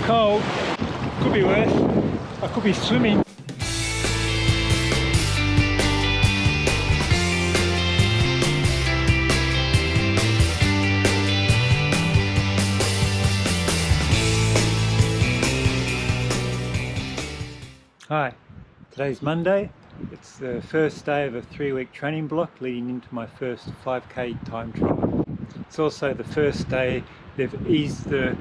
cold. Could be worse. I could be swimming. Hi, today's Monday. It's the first day of a 3-week training block leading into my first 5k time trial. It's also the first day they've eased the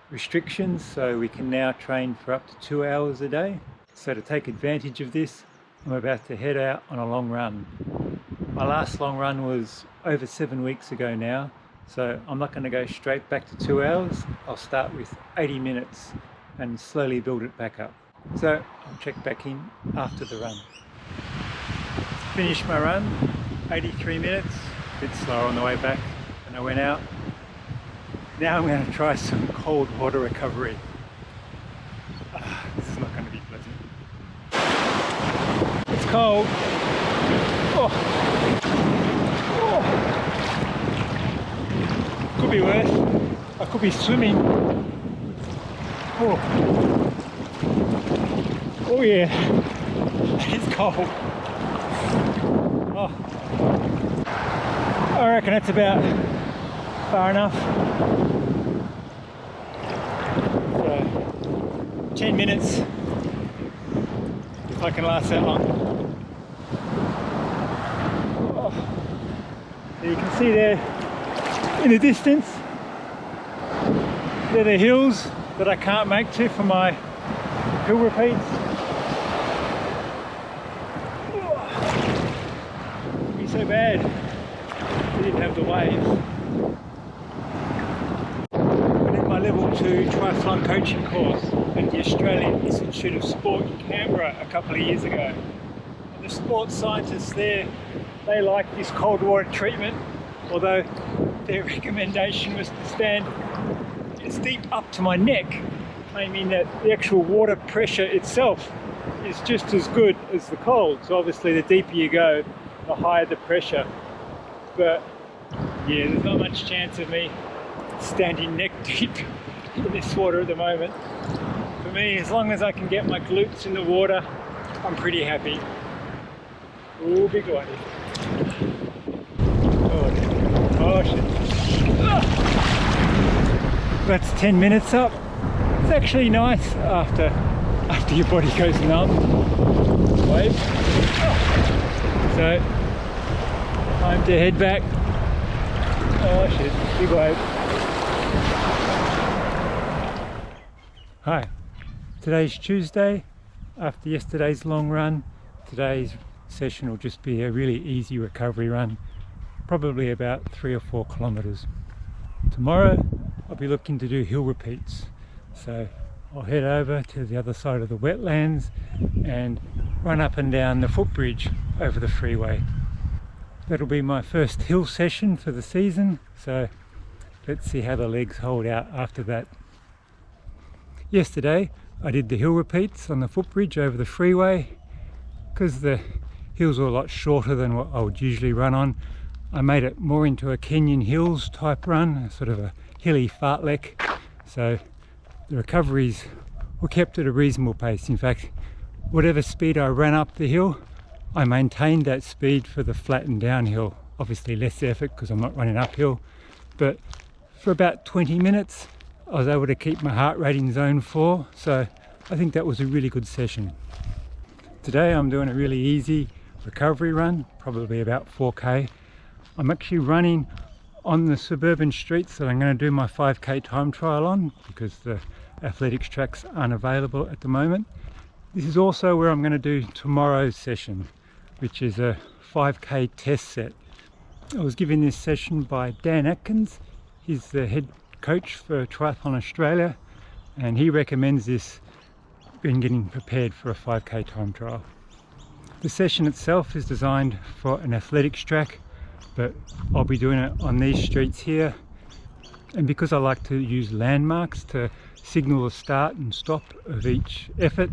restrictions, so we can now train for up to 2 hours a day. So to take advantage of this, I'm about to head out on a long run. My last long run was over 7 weeks ago now, so I'm not going to go straight back to 2 hours. I'll start with 80 minutes and slowly build it back up. So I'll check back in after the run. Finished my run, 83 minutes, a bit slower on the way back than I went out. Now I'm going to try some cold water recovery. This is not going to be pleasant. It's cold. Oh. Could be worse. I could be swimming. Oh yeah, it's cold. Oh. I reckon that's about far enough. So, 10 minutes, if I can last that long. Oh. You can see there in the distance, they're the hills that I can't make to for my hill repeats. It'd be so bad if we didn't have the waves. Level 2 triathlon coaching course at the Australian Institute of Sport in Canberra a couple of years ago. And the sports scientists there, they like this cold water treatment, although their recommendation was to stand as deep up to my neck, claiming that the actual water pressure itself is just as good as the cold. So obviously the deeper you go, the higher the pressure. But yeah, there's not much chance of me standing neck deep in this water at the moment. For me, as long as I can get my glutes in the water, I'm pretty happy. Ooh, big one. Oh shit. That's 10 minutes up. It's actually nice after your body goes numb. Wave. So, time to head back. Oh shit, big wave. Hi, today's Tuesday. After yesterday's long run, today's session will just be a really easy recovery run, probably about 3 or 4 kilometers. Tomorrow I'll be looking to do hill repeats, so I'll head over to the other side of the wetlands and run up and down the footbridge over the freeway. That'll be my first hill session for the season, so let's see how the legs hold out after that. Yesterday I did the hill repeats on the footbridge over the freeway. Because the hills were a lot shorter than what I would usually run on, I made it more into a Kenyan Hills type run, sort of a hilly fartlek. So the recoveries were kept at a reasonable pace. In fact, whatever speed I ran up the hill, I maintained that speed for the flat and downhill. Obviously less effort because I'm not running uphill, but for about 20 minutes I was able to keep my heart rate in zone 4, so I think that was a really good session. Today I'm doing a really easy recovery run, probably about 4k. I'm actually running on the suburban streets that I'm going to do my 5k time trial on, because the athletics tracks aren't available at the moment. This is also where I'm going to do tomorrow's session, which is a 5k test set. I was given this session by Dan Atkins. He's the head coach for Triathlon Australia, and he recommends this when getting prepared for a 5k time trial. The session itself is designed for an athletics track, but I'll be doing it on these streets here, and because I like to use landmarks to signal the start and stop of each effort,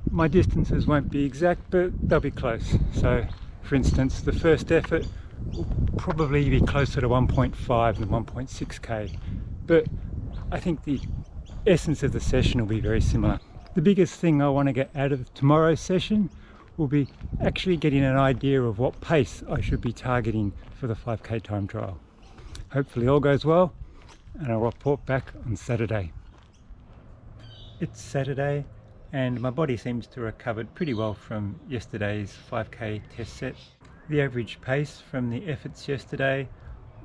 my distances won't be exact, but they'll be close. So for instance, the first effort will probably be closer to 1.5 than 1.6k, but I think the essence of the session will be very similar. The biggest thing I want to get out of tomorrow's session will be actually getting an idea of what pace I should be targeting for the 5K time trial. Hopefully all goes well, and I'll report back on Saturday. It's Saturday and my body seems to have recovered pretty well from yesterday's 5K test set. The average pace from the efforts yesterday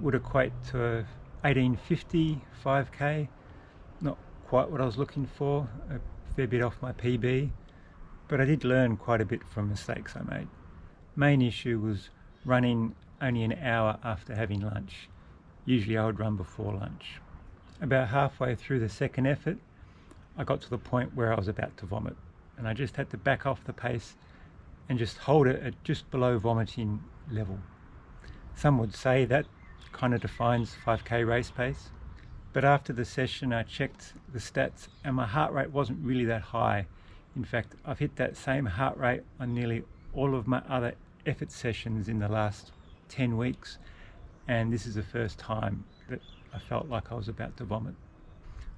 would equate to 18:50 5K. Not quite what I was looking for, a fair bit off my PB, but I did learn quite a bit from mistakes I made. Main issue was running only an hour after having lunch. Usually I would run before lunch. About halfway through the second effort, I got to the point where I was about to vomit, and I just had to back off the pace and just hold it at just below vomiting level. Some would say that kind of defines 5K race pace, but after the session I checked the stats and my heart rate wasn't really that high. In fact, I've hit that same heart rate on nearly all of my other effort sessions in the last 10 weeks, and this is the first time that I felt like I was about to vomit.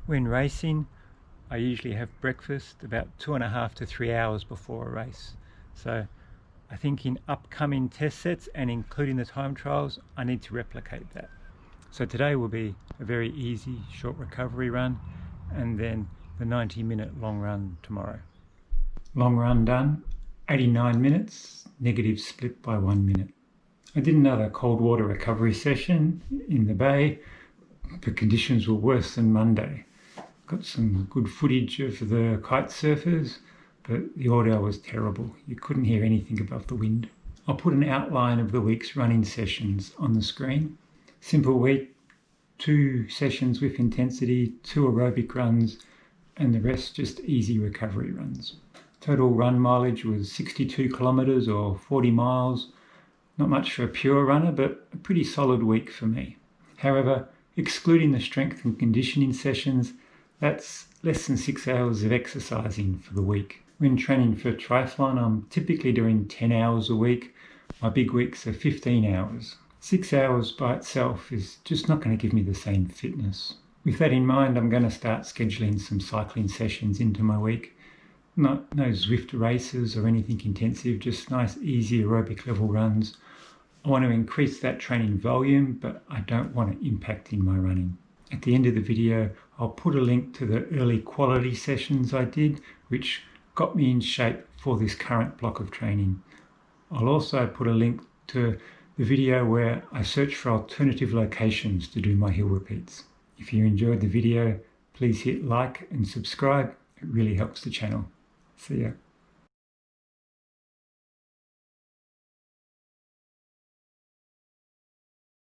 When racing, I usually have breakfast about 2.5 to 3 hours before a race. So I think in upcoming test sets and including the time trials, I need to replicate that. So today will be a very easy short recovery run, and then the 90-minute long run tomorrow. Long run done, 89 minutes, negative split by 1 minute. I did another cold water recovery session in the bay. The conditions were worse than Monday. Got some good footage of the kite surfers, but the audio was terrible. You couldn't hear anything above the wind. I'll put an outline of the week's running sessions on the screen. Simple week, 2 sessions with intensity, 2 aerobic runs, and the rest just easy recovery runs. Total run mileage was 62 kilometres or 40 miles. Not much for a pure runner, but a pretty solid week for me. However, excluding the strength and conditioning sessions, that's less than 6 hours of exercising for the week. When training for triathlon, I'm typically doing 10 hours a week. My big weeks are 15 hours. 6 hours by itself is just not going to give me the same fitness. With that in mind, I'm going to start scheduling some cycling sessions into my week. Not no Zwift races or anything intensive, just nice, easy aerobic level runs. I want to increase that training volume, but I don't want it impacting my running. At the end of the video, I'll put a link to the early quality sessions I did, which got me in shape for this current block of training. I'll also put a link to the video where I search for alternative locations to do my hill repeats. If you enjoyed the video, please hit like and subscribe. It really helps the channel. See ya.